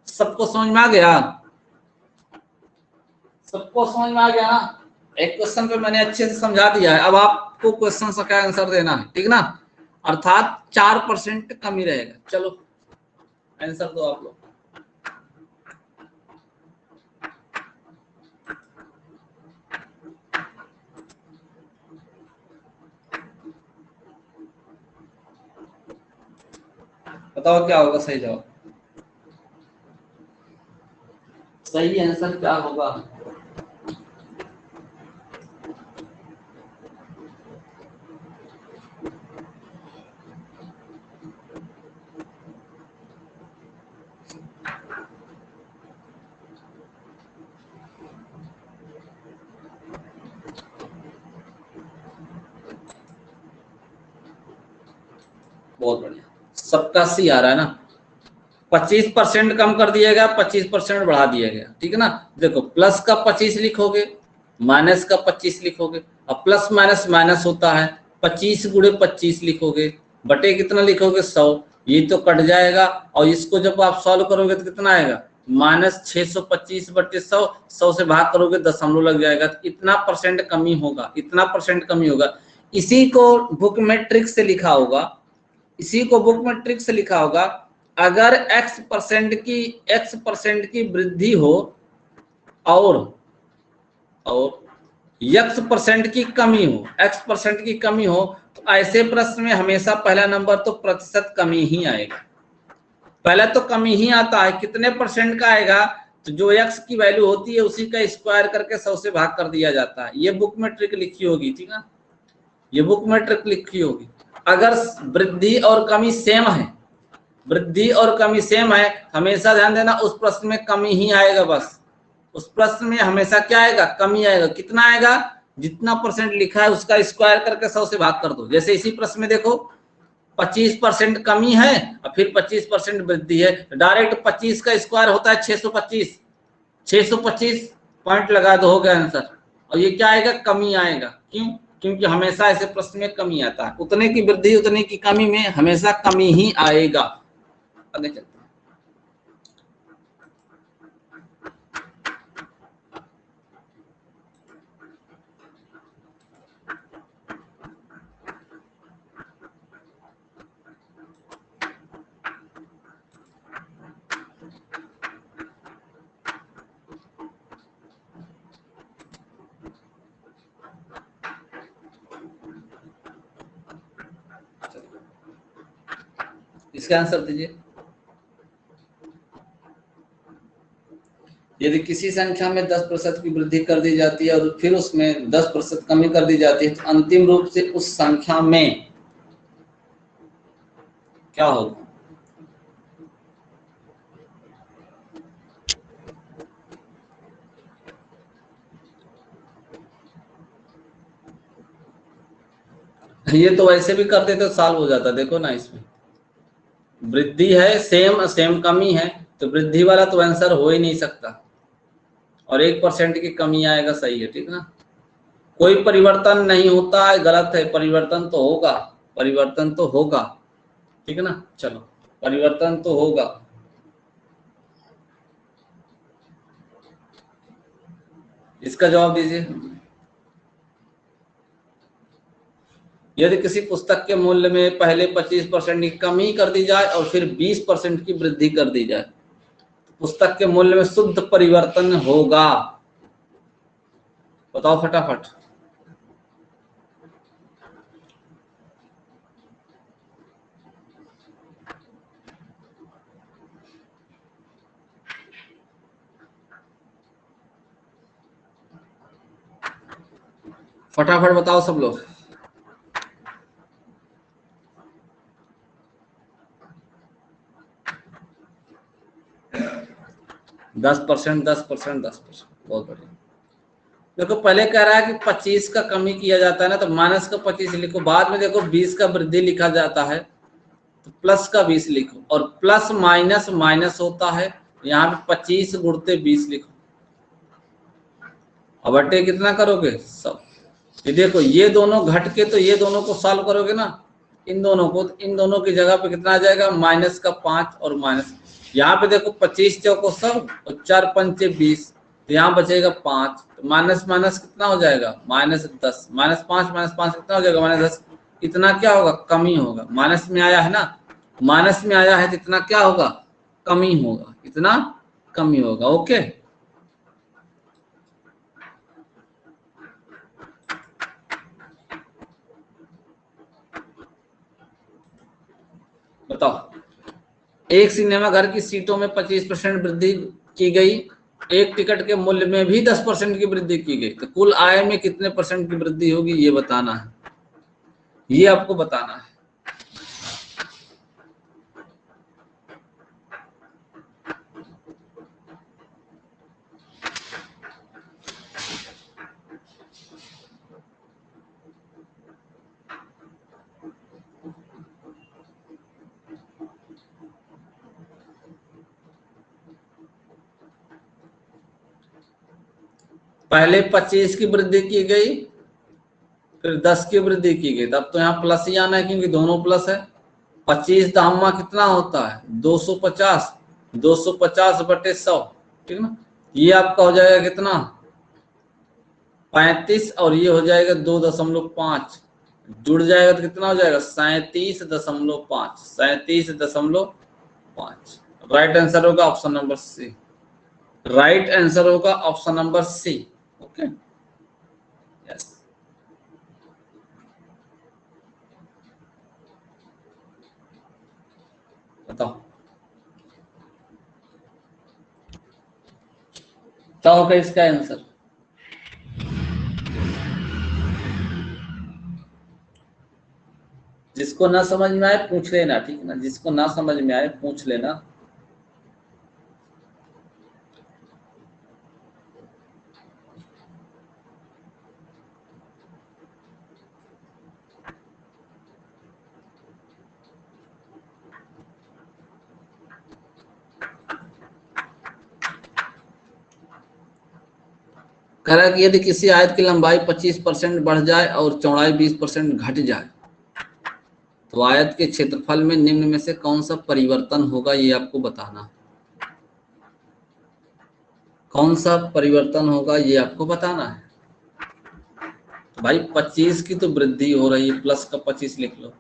सबको समझ में आ गया? ना? एक क्वेश्चन पे मैंने अच्छे से समझा दिया है, अब आपको क्वेश्चन का आंसर देना है, ठीक ना। अर्थात 4% कमी रहेगा। चलो आंसर दो आप लोग। बताओ क्या होगा सही जवाब, सही आंसर क्या होगा? बहुत बढ़िया, सबका सी आ रहा है ना। 25% कम कर दिया गया, 25% बढ़ा दिया गया, ठीक है ना। देखो, प्लस का 25 लिखोगे, माइनस का 25 लिखोगे। अब प्लस माइनस माइनस होता है, 25 गुणे 25 लिखोगे, बटे कितना लिखोगे, 100। ये तो कट जाएगा और इसको जब आप सॉल्व करोगे तो कितना आएगा, माइनस 625 बटे 100, 100 से भाग करोगे दशमलव लग जाएगा, तो इतना परसेंट कमी होगा, इतना परसेंट कमी होगा। इसी को बुक में ट्रिक से लिखा होगा, अगर x परसेंट की वृद्धि हो और x परसेंट की कमी हो, तो ऐसे प्रश्न में हमेशा पहला नंबर तो प्रतिशत कमी ही आएगा। पहले तो कमी ही आता है, कितने परसेंट का आएगा, तो जो x की वैल्यू होती है उसी का स्क्वायर करके 100 से भाग कर दिया जाता है। ये बुक में ट्रिक लिखी होगी, ठीक है, ये बुक में ट्रिक लिखी होगी। अगर वृद्धि और कमी सेम है, वृद्धि और कमी सेम है, हमेशा ध्यान देना उस प्रश्न में कमी ही आएगा। बस उस प्रश्न में हमेशा क्या आएगा, कमी आएगा। कितना आएगा, जितना परसेंट लिखा है उसका स्क्वायर करके 100 से भाग कर दो। जैसे इसी प्रश्न में देखो 25% कमी है और फिर 25% वृद्धि है, डायरेक्ट 25 का स्क्वायर होता है 625, 625 पॉइंट लगा दो, हो गया आंसर। और ये क्या आएगा, कमी आएगा। क्यों, क्योंकि हमेशा ऐसे प्रश्न में कमी आता है। उतने की वृद्धि उतने की कमी में हमेशा कमी ही आएगा। आगे चलते हैं। इसका आंसर दीजिए। यदि किसी संख्या में 10% की वृद्धि कर दी जाती है और फिर उसमें 10% कमी कर दी जाती है तो अंतिम रूप से उस संख्या में क्या होगा। ये तो वैसे भी कर देते तो सॉल्व हो जाता। देखो ना, इसमें वृद्धि है, सेम सेम कमी है, तो वृद्धि वाला तो आंसर हो ही नहीं सकता। और 1% की कमी आएगा, सही है, ठीक ना। कोई परिवर्तन नहीं होता है, गलत है, परिवर्तन तो होगा, परिवर्तन तो होगा, ठीक है ना। चलो, परिवर्तन तो होगा। इसका जवाब दीजिए। यदि किसी पुस्तक के मूल्य में पहले 25% की कमी कर दी जाए और फिर 20% की वृद्धि कर दी जाए, पुस्तक के मूल्य में शुद्ध परिवर्तन होगा। बताओ फटाफट। फटाफट बताओ सब लोग। 10%, 10%, 10%, बहुत बढ़िया। देखो, पहले कह रहा है कि 25 का कमी किया जाता है ना, तो माइनस का 25 लिखो। बाद में देखो 20 का वृद्धि लिखा जाता है तो प्लस का 20 लिखो, और प्लस माइनस माइनस होता है, यहाँ पे 25 गुणते 20 लिखो। अब बटे कितना करोगे, सब। ये देखो, ये दोनों घट के तो ये दोनों को सॉल्व करोगे ना, इन दोनों को, तो इन दोनों की जगह पे कितना आ जाएगा, माइनस का 5 और माइनस। यहाँ पे देखो 25 चौको सब और 4 पंचे 20, तो यहाँ बचेगा 5, तो माइनस माइनस कितना हो जाएगा, -10, -5 -5 कितना हो जाएगा, -10। इतना क्या होगा, कमी होगा। माइनस में आया है ना, माइनस में आया है तो इतना क्या होगा, कमी होगा, इतना कमी होगा। ओके, बताओ। एक सिनेमा घर की सीटों में 25% वृद्धि की गई, एक टिकट के मूल्य में भी 10% की वृद्धि की गई, तो कुल आय में कितने परसेंट की वृद्धि होगी, ये बताना है, ये आपको बताना है। पहले 25 की वृद्धि की गई, फिर 10 की वृद्धि की गई, तब तो यहाँ प्लस ही आना है क्योंकि दोनों प्लस है। 25 दामा कितना होता है, 250, 250 बटे 100, ठीक ना। ये आपका हो जाएगा कितना, 35, और ये हो जाएगा 2.5, जुड़ जाएगा तो कितना हो जाएगा, 37.5, 37.5। राइट आंसर होगा option number C, right answer होगा option number C. Okay, yes. बताओ। क्या होगा इसका आंसर? जिसको ना समझ में आए पूछ लेना, ठीक है ना, जिसको ना समझ में आए पूछ लेना। कह रहा है कि यदि किसी आयत की लंबाई 25% बढ़ जाए और चौड़ाई 20% घट जाए तो आयत के क्षेत्रफल में निम्न में से कौन सा परिवर्तन होगा, ये आपको बताना। कौन सा परिवर्तन होगा ये आपको बताना है। तो भाई 25 की तो वृद्धि हो रही है, प्लस का 25 लिख लो।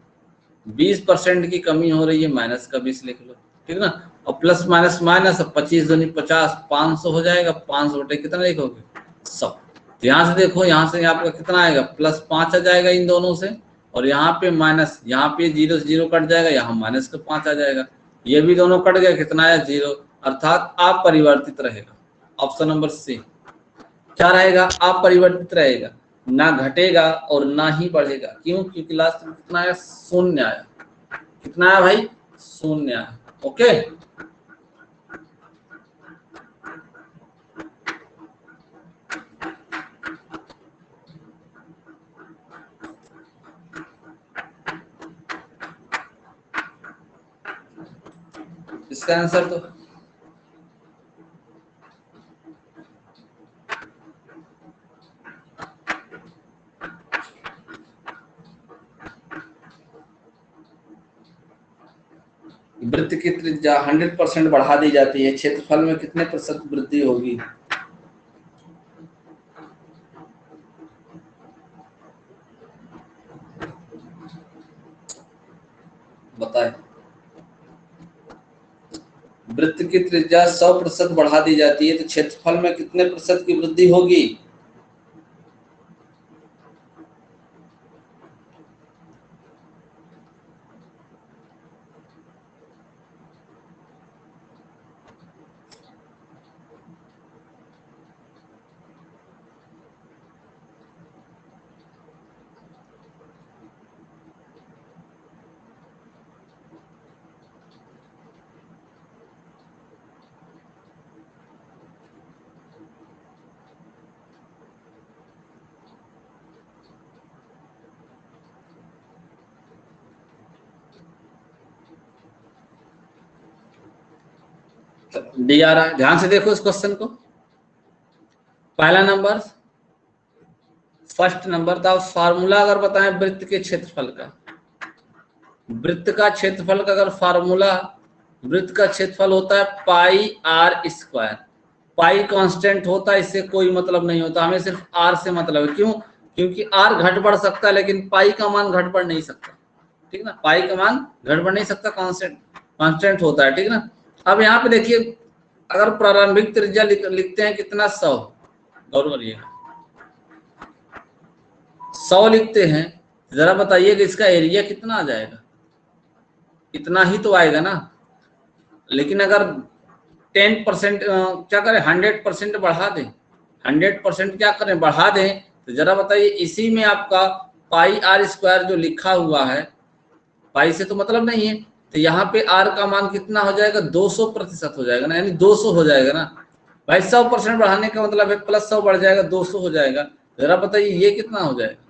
20% की कमी हो रही है, माइनस का 20 लिख लो, ठीक ना। और प्लस माइनस माइनस, 25 दूनी 50, 500 हो जाएगा। 500 बटे कितना लिखोगे? 100। तो यहाँ से देखो, यहाँ से आपका कितना आएगा? +5 आ जाएगा इन दोनों से, और यहाँ पे माइनस, यहाँ पे 0 से 0 कट जाएगा, यहाँ माइनस का 5 आ जाएगा। ये भी दोनों कट गए, कितना आया? 0, अर्थात अपरिवर्तित रहेगा। ऑप्शन नंबर सी क्या रहेगा? अपरिवर्तित रहेगा, ना घटेगा और ना ही बढ़ेगा। क्यों? क्योंकि लास्ट में कितना आया? 0 आया। कितना आया भाई? 0 आया। ओके, इसका आंसर तो वृत्त की त्रिज्या 100% बढ़ा दी जाती है, क्षेत्रफल में कितने प्रतिशत वृद्धि होगी? बताए। वृत्त की त्रिज्या 100% बढ़ा दी जाती है तो क्षेत्रफल में कितने प्रतिशत की वृद्धि होगी? डी आ रहा है, ध्यान से देखो इस क्वेश्चन को। पहला नंबर, फर्स्ट नंबर था फार्मूला, अगर बताएं वृत्त के क्षेत्रफल का, वृत्त का क्षेत्रफल का अगर फार्मूला, वृत्त का क्षेत्रफल होता है पाई आर स्क्वायर। पाई कांस्टेंट होता है, इससे कोई मतलब नहीं होता, हमें सिर्फ आर से मतलब है। क्यों? क्योंकि आर घट बढ़ सकता है लेकिन पाई का मान घट बढ़ नहीं सकता, ठीक ना। पाई का मान घट बढ़ नहीं सकता, कांस्टेंट कांस्टेंट होता है, ठीक ना। अब यहाँ पे देखिए, अगर प्रारंभिक त्रिज्या लिखते हैं कितना? 100। गौर करिएगा, 100 लिखते हैं, जरा बताइए कि इसका एरिया कितना आ जाएगा? इतना ही तो आएगा ना। लेकिन अगर 10% क्या करें, 100% बढ़ा दें, 100% क्या करें, बढ़ा दें, तो जरा बताइए इसी में आपका पाई आर स्क्वायर जो लिखा हुआ है, पाई से तो मतलब नहीं है, तो यहाँ पे आर का मान कितना हो जाएगा? 200% हो जाएगा ना, यानी 200 हो जाएगा ना भाई। 100% बढ़ाने का मतलब है +100 बढ़ जाएगा, 200 हो जाएगा। जरा बताइए ये कितना हो जाएगा?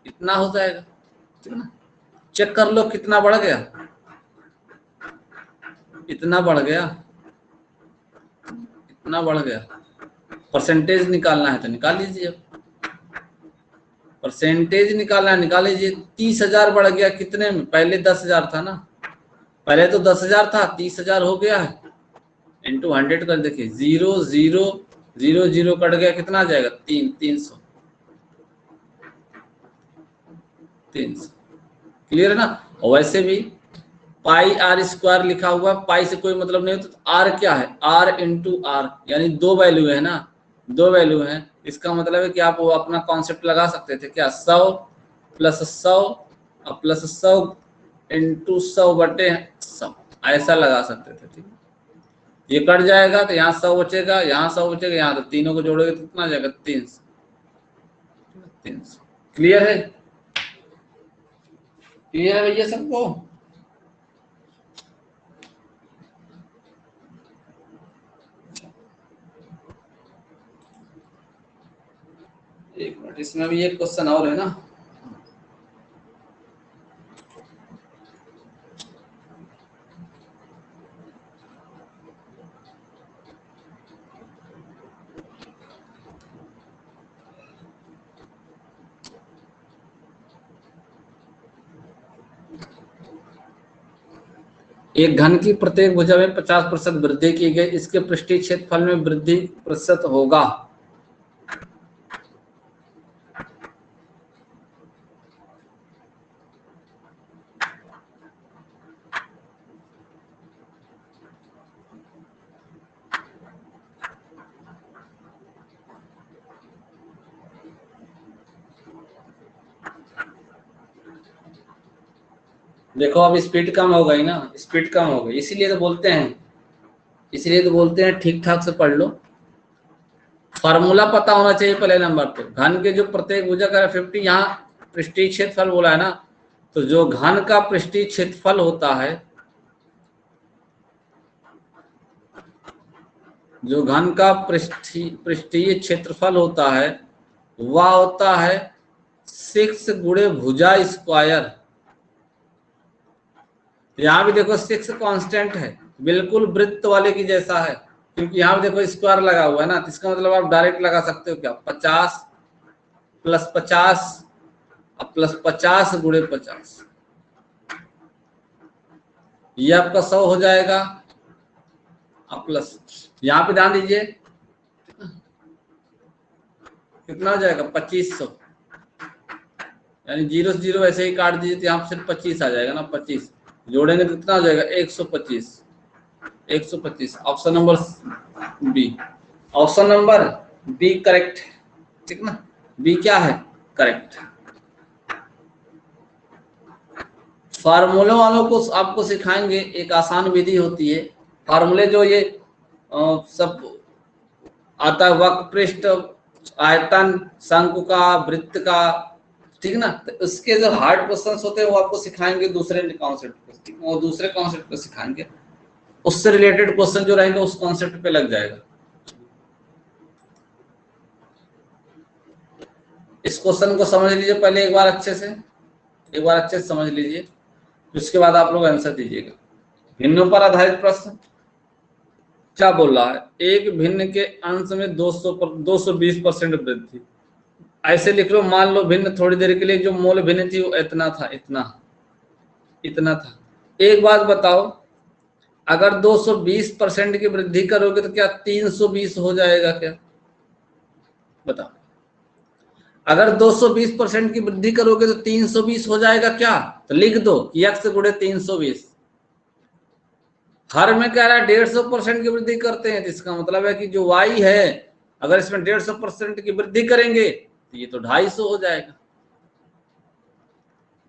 इतना हो जाएगा, ठीक है ना। चेक कर लो कितना बढ़ गया, इतना बढ़ गया, इतना बढ़ गया। परसेंटेज निकालना है तो निकाल लीजिए, अब परसेंटेज निकालना है निकाल लीजिए। 30,000 बढ़ गया, कितने में? पहले 10,000 था ना, पहले तो 10,000 था, 30,000 हो गया है, इंटू 100 कर देखिए, 0 0 0 0 कट गया, कितना आ जाएगा? 300। क्लियर है ना। और वैसे भी पाई आर स्क्वायर लिखा हुआ, पाई से कोई मतलब नहीं होता, तो आर क्या है? आर इंटू आर, यानी 2 वैल्यू है ना, 2 वैल्यू है। इसका मतलब है कि आप वो अपना कॉन्सेप्ट लगा सकते थे क्या? 100 + 100 और +100 इंटू 100 बटे 100, ऐसा लगा सकते थे, ठीक है। ये कट जाएगा तो यहाँ 100 बचेगा, यहाँ 100 बचेगा, यहाँ तो तीनों को जोड़ोगे तो कितना आ जाएगा 300। 300 क्लियर है? क्लियर है भैया सबको? एक मिनट, इसमें भी एक क्वेश्चन और है ना। एक घन की प्रत्येक भुजा में 50% वृद्धि की गई, इसके पृष्ठीय क्षेत्रफल में वृद्धि प्रतिशत होगा। देखो अब स्पीड कम हो गई ना, स्पीड कम हो गई, इसीलिए तो बोलते हैं ठीक ठाक से पढ़ लो। फार्मूला पता होना चाहिए पहले नंबर पे। घन के जो प्रत्येक भुजा का 50, यहाँ पृष्ठीय क्षेत्रफल बोला है ना, तो जो घन का पृष्ठीय क्षेत्रफल होता है, जो घन का पृष्ठीय क्षेत्रफल होता है वह होता है 6 गुणे भुजा स्क्वायर। यहाँ भी देखो 6 कांस्टेंट है, बिल्कुल वृत्त वाले की जैसा है, क्योंकि यहाँ देखो स्क्वायर लगा हुआ है ना, तो इसका मतलब आप डायरेक्ट लगा सकते हो क्या, 50 प्लस 50 और प्लस 50 गुणे 50, ये आपका 100 हो जाएगा। अब प्लस यहाँ पे ध्यान दीजिए कितना हो जाएगा 2500, यानी 0 से 0 ऐसे ही काट दीजिए तो यहाँ पे सिर्फ 25 आ जाएगा ना, 25 जोड़ेंगे तो कितना हो जाएगा 125। 125 option number B, option number B correct है, ठीक ना, बी क्या है करेक्ट। फार्मूलों वालों को आपको सिखाएंगे, एक आसान विधि होती है, फार्मूले जो ये सब आता है, वक्र पृष्ठ, आयतन, शंकु का, वृत्त का, ठीक ना, तो उसके जो हार्ड क्वेश्चंस होते हैं वो आपको सिखाएंगे दूसरे कॉन्सेप्ट पे, वो दूसरे कॉन्सेप्ट पे सिखाएंगे, उससे रिलेटेड क्वेश्चन जो रहेंगे उस कॉन्सेप्ट पे लग जाएगा। इस क्वेश्चन को समझ लीजिए पहले एक बार अच्छे से, एक बार अच्छे से समझ लीजिए, उसके बाद आप लोग आंसर दीजिएगा। भिन्नों पर आधारित प्रश्न क्या बोल रहा है, एक भिन्न के अंश में 220% वृद्धि। ऐसे लिख लो, मान लो भिन्न थोड़ी देर के लिए जो मूल भिन्न थी वो इतना था, इतना था। एक बात बताओ, अगर 220% की वृद्धि करोगे तो क्या 320 हो जाएगा क्या, बताओ। अगर 220% की वृद्धि करोगे तो 320 हो जाएगा क्या, तो लिख दो x गुणे 320। हर में कह रहा है 150% की वृद्धि करते हैं, तो इसका मतलब है कि जो y है अगर इसमें 150% की वृद्धि करेंगे तो ये तो 250 हो जाएगा,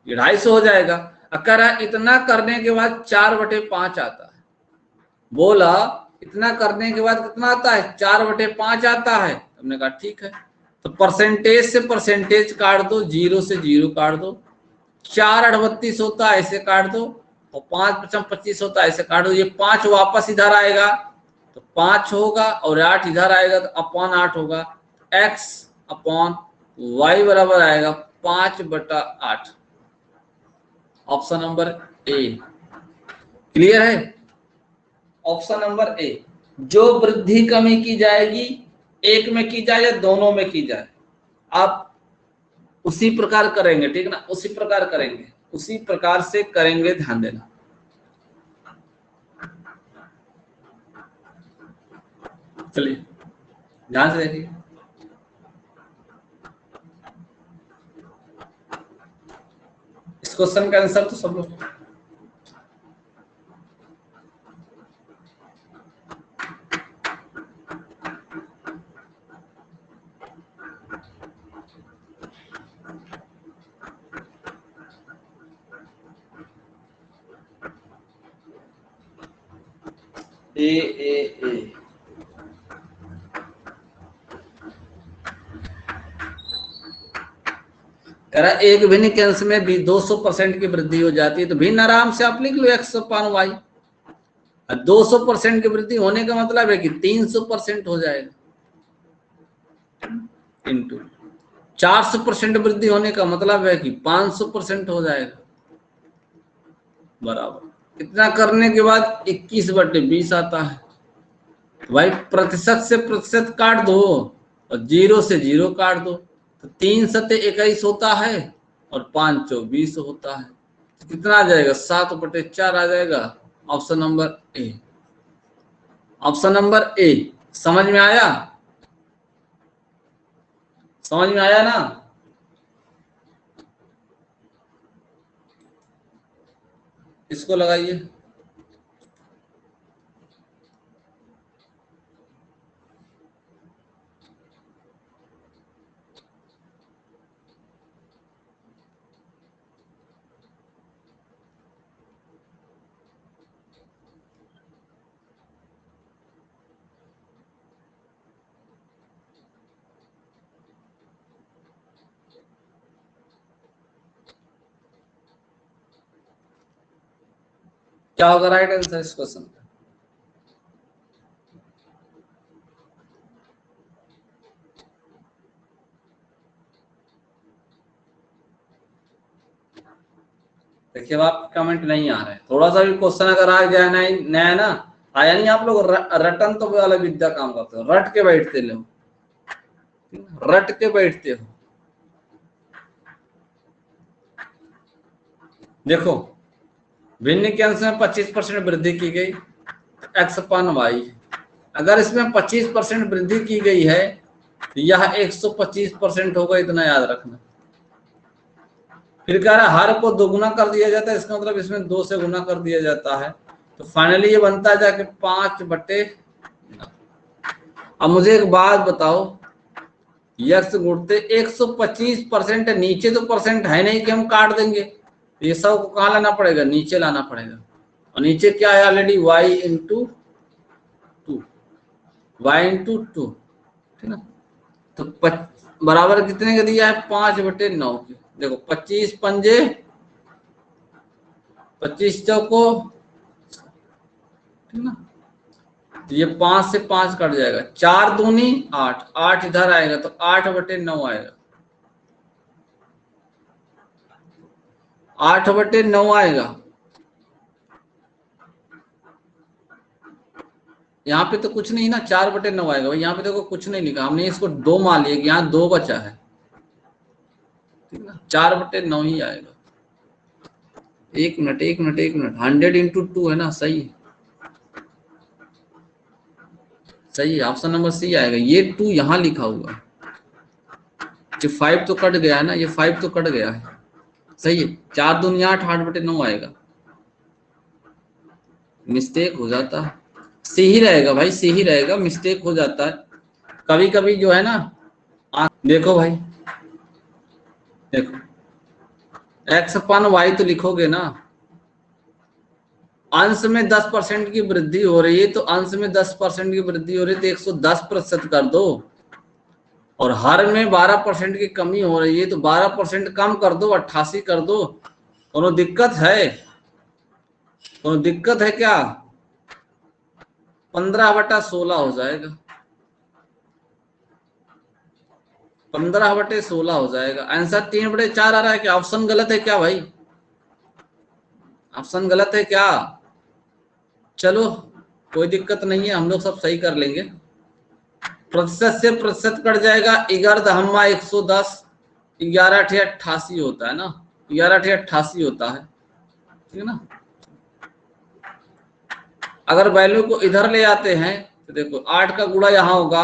ये 250 हो जाएगा। कह रहा है इतना करने के बाद 4/5 आता है, बोला इतना करने के बाद कितना आता है 4/5 आता है। हमने कहा ठीक है, तो परसेंटेज से परसेंटेज काट दो, 0 से 0 काट दो, 4/38 होता है ऐसे काट दो, और 5/25 होता है ऐसे काट दो। ये 5 वापस इधर आएगा तो 5 होगा, और 8 इधर आएगा तो अपॉन 8 होगा। x अपॉन y बराबर आएगा 5/8, ऑप्शन नंबर ए। क्लियर है? ऑप्शन नंबर ए, जो वृद्धि कमी की जाएगी, एक में की जाए या दोनों में की जाए, आप उसी प्रकार करेंगे, ठीक ना, उसी प्रकार करेंगे, उसी प्रकार से करेंगे, ध्यान देना। चलिए ध्यान से देखिए, इस क्वेश्चन का आंसर तो सब लोग ए कह रहा एक भिन्न के अंश में भी 200% की वृद्धि हो जाती है, तो भिन्न आराम से आप लिख लो x अपान वाई। 200% की वृद्धि होने का मतलब है कि 300% हो जाएगा, इंटू 400% वृद्धि होने का मतलब है कि 500% हो जाएगा, बराबर। इतना करने के बाद 21/20 आता है। तो भाई प्रतिशत से प्रतिशत काट दो और 0 से 0 काट दो, तो 3 सत्ते 21 होता है और 5 चौ 20 होता है। तो कितना आ जाएगा? 7/4 आ जाएगा। Option number A. Option number A. समझ में आया? समझ में आया ना? इसको लगाइए। क्या होगा राइट आंसर इस क्वेश्चन का? देखिए अब आप कमेंट नहीं आ रहे, थोड़ा सा भी क्वेश्चन अगर आ जाए नया ना आया नहीं, आप लोग रटन तो वाला विद्या काम करते हो, रट के बैठते हो, रट के बैठते हो। देखो भिन्न के अंश में 25% वृद्धि की गई, एक्स अपान वाई। अगर इसमें 25% वृद्धि की गई है तो यह 125% होगा, इतना याद रखना। फिर कह रहा है हर को 2 गुना कर दिया जाता है, इसका मतलब इसमें 2 से गुना कर दिया जाता है, तो फाइनली ये बनता है जाके 5/9। अब मुझे एक बात बताओ, यक्स गुणते 125% नीचे तो परसेंट है नहीं कि हम काट देंगे, ये सब को कहाँ लाना पड़ेगा? नीचे लाना पड़ेगा। और नीचे क्या है already? y into 2, Y into 2, ठीक ना। तो बराबर कितने का दिया है? 5/9 के। देखो 25 पंजे 25 चौको, ठीक ना। तो ये 5 से 5 कट जाएगा, 4 दूनी 8, 8 इधर आएगा तो 8/9 आएगा, 8/9 आएगा। यहाँ पे तो कुछ नहीं ना, 4/9 आएगा भाई। यहाँ पे देखो कुछ नहीं लिखा, हमने इसको 2 मान लिया, यहाँ 2 बचा है, ठीक ना। 4/9 ही आएगा। एक मिनट 100 इंटू 2 है ना, सही है, सही है। ऑप्शन नंबर सी आएगा। ये 2 यहाँ लिखा हुआ है, जो 5 तो कट गया है ना, ये 5 तो कट गया है, सही है। 4 दूनी 8, 8/9 आएगा। मिस्टेक हो जाता है, सी ही रहेगा भाई, सी ही रहेगा, मिस्टेक हो जाता है कभी कभी जो है ना। देखो भाई, देखो एक्स अपान वाई तो लिखोगे ना, अंश में 10% की वृद्धि हो रही है, तो अंश में 10% की वृद्धि हो रही है तो 110% कर दो, और हर में 12% की कमी हो रही है तो 12% कम कर दो, 88 कर दो। कोनो दिक्कत है? कोनो दिक्कत है क्या? 15/16 हो जाएगा, 15/16 हो जाएगा। आंसर 3/4 आ रहा है क्या? ऑप्शन गलत है क्या भाई? ऑप्शन गलत है क्या? चलो कोई दिक्कत नहीं है, हम लोग सब सही कर लेंगे। प्रतिशत से प्रतिशत कट जाएगा, 11 110, 11/88 होता है ना, 11/88 होता है, ठीक है ना। अगर वैल्यू को इधर ले आते हैं तो देखो 8 का गुणा यहाँ होगा,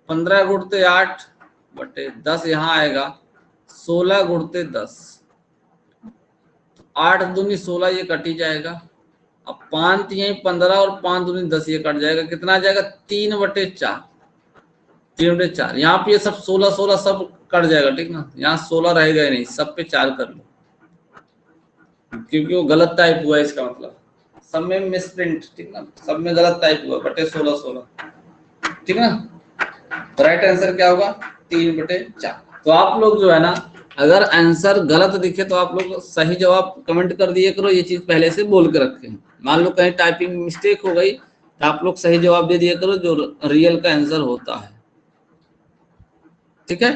15 गुणते 8/10 यहाँ आएगा, 16 गुणते 10, 8 दूनी 16 ये कट ही जाएगा। अब 5 यही 15 और 5 दूनी 10 ये कट जाएगा, कितना आ जाएगा? 3/4, 3/4। यहाँ पे ये सब 16 सब कट जाएगा, ठीक ना। यहाँ 16 रहेगा ही नहीं, सब पे 4 कर लो, क्योंकि वो गलत टाइप हुआ है इसका मतलब, सब में मिसप्रिंट, ठीक ना, सब में गलत टाइप हुआ, बटे 16, ठीक ना। राइट आंसर क्या होगा? 3/4। तो आप लोग जो है ना, अगर आंसर गलत दिखे तो आप लोग सही जवाब कमेंट कर दिए करो, ये चीज पहले से बोल के रखें। मान लो कहीं टाइपिंग मिस्टेक हो गई तो आप लोग सही जवाब दे दिया करो जो रियल का आंसर होता है, ठीक है।